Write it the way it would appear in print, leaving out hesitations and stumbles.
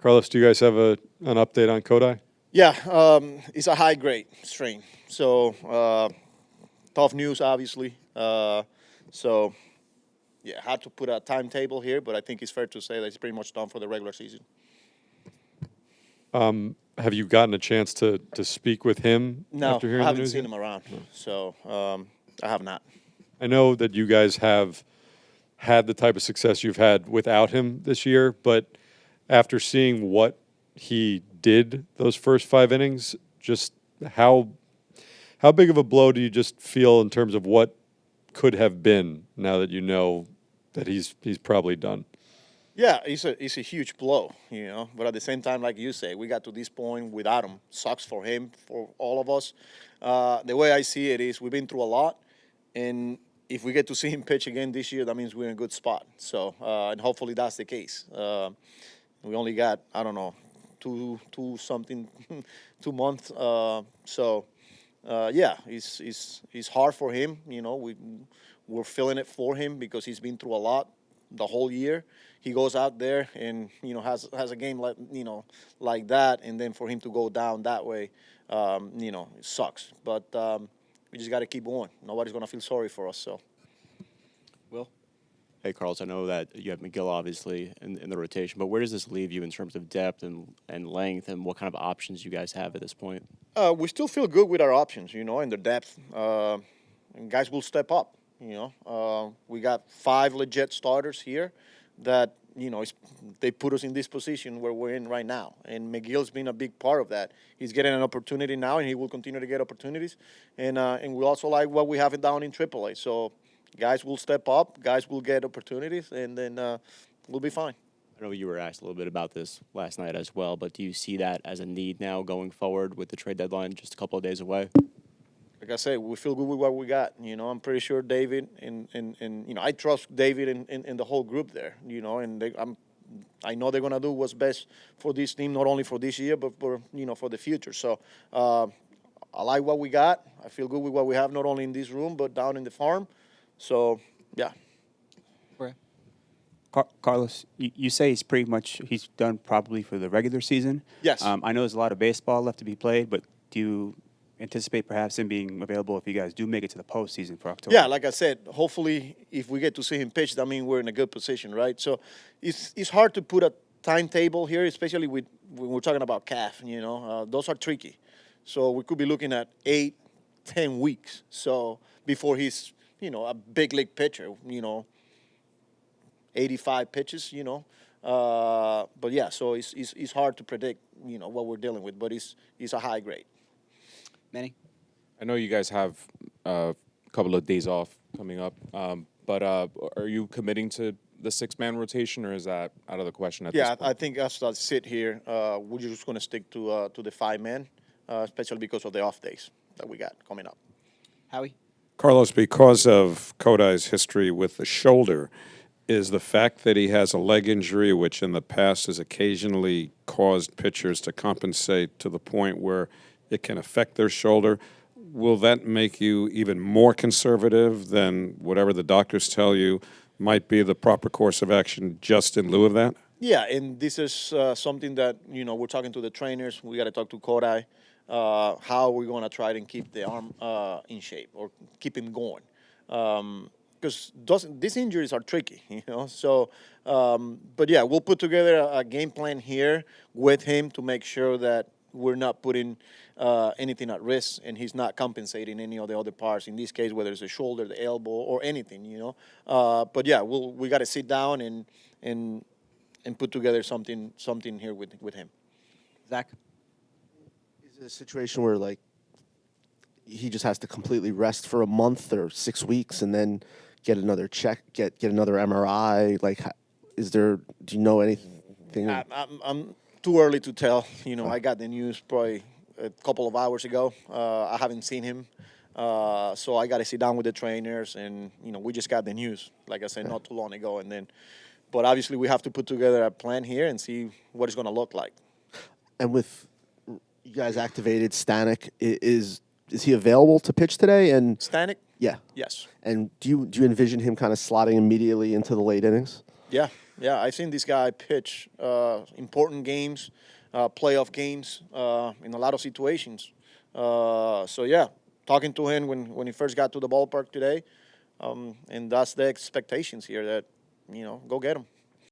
Carlos, do you guys have an update on Kodai? Yeah, it's a high-grade strain. So tough news, obviously. So yeah, had to put a timetable here, but I think it's fair to say that it's pretty much done for the regular season. Have you gotten a chance to speak with him No, after hearing I the haven't news? seen him around, so I have not. I know that you guys have had the type of success you've had without him this year, but after seeing what he did those first 5 innings, just how big of a blow do you just feel in terms of what could have been now that you know that he's probably done? Yeah, it's a huge blow, But at the same time, like you say, we got to this point without him. Sucks for him, for all of us. The way I see it is we've been through a lot, and if we get to see him pitch again this year, that means we're in a good spot. So, and hopefully that's the case. We only got, I don't know, 2 months. Yeah, it's hard for him. We're feeling it for him because he's been through a lot the whole year. He goes out there and has a game like that, and then for him to go down that way, it sucks. But we just got to keep going. Nobody's gonna feel sorry for us. So, Will. Hey, Carlos, I know that you have McGill, obviously, in the rotation, but where does this leave you in terms of depth and length, and what kind of options you guys have at this point? we still feel good with our options, and the depth. And guys will step up, We got 5 legit starters here that, they put us in this position where we're in right now. And McGill's been a big part of that. He's getting an opportunity now, and he will continue to get opportunities. And we also like what we have down in AAA. So guys will step up, guys will get opportunities, and then we'll be fine. I know you were asked a little bit about this last night as well, but do you see that as a need now going forward with the trade deadline just a couple of days away? Like I said, we feel good with what we got. I'm pretty sure David and I trust David and the whole group there. And I know they're gonna do what's best for this team, not only for this year, but for the future. So I like what we got. I feel good with what we have, not only in this room but down in the farm. So yeah. Carlos, you say he's done probably for the regular season. Yes. I know there's a lot of baseball left to be played, but do you anticipate perhaps him being available if you guys do make it to the postseason for October? Yeah, like I said, hopefully if we get to see him pitch, that means we're in a good position, right? So it's hard to put a timetable here, especially when we're talking about calf, those are tricky. So we could be looking at 8-10 weeks. So before he's, a big league pitcher, 85 pitches, But yeah, so it's hard to predict, what we're dealing with, but it's a high grade. Manny? I know you guys have a couple of days off coming up, but are you committing to the 6-man rotation, or is that out of the question at this point? Yeah, I think as I sit here, we're just going to stick to the 5-man, especially because of the off days that we got coming up. Howie? Carlos, because of Kodai's history with the shoulder, is the fact that he has a leg injury, which in the past has occasionally caused pitchers to compensate to the point where it can affect their shoulder, will that make you even more conservative than whatever the doctors tell you might be the proper course of action just in lieu of that? Yeah, and this is something that, we're talking to the trainers. We got to talk to Kodai, how we're going to try to keep the arm in shape or keep him going. Because these injuries are tricky, So, but yeah, we'll put together a game plan here with him to make sure that we're not putting anything at risk, and he's not compensating any of the other parts. In this case, whether it's the shoulder, the elbow, or anything, But yeah, we got to sit down and put together something here with him. Zach? Is it a situation where he just has to completely rest for a month or 6 weeks and then get another check, get another MRI? Do you know anything? I'm too early to tell. I got the news probably a couple of hours ago. I haven't seen him. So I got to sit down with the trainers, and, we just got the news, like I said, not too long ago. But obviously we have to put together a plan here and see what it's going to look like. And with you guys activated Stanek, is he available to pitch today? And Stanek? Yeah. Yes. And do you envision him kind of slotting immediately into the late innings? Yeah. Yeah, I've seen this guy pitch important games, playoff games in a lot of situations. So yeah, talking to him when he first got to the ballpark today, and that's the expectations here that, go get him.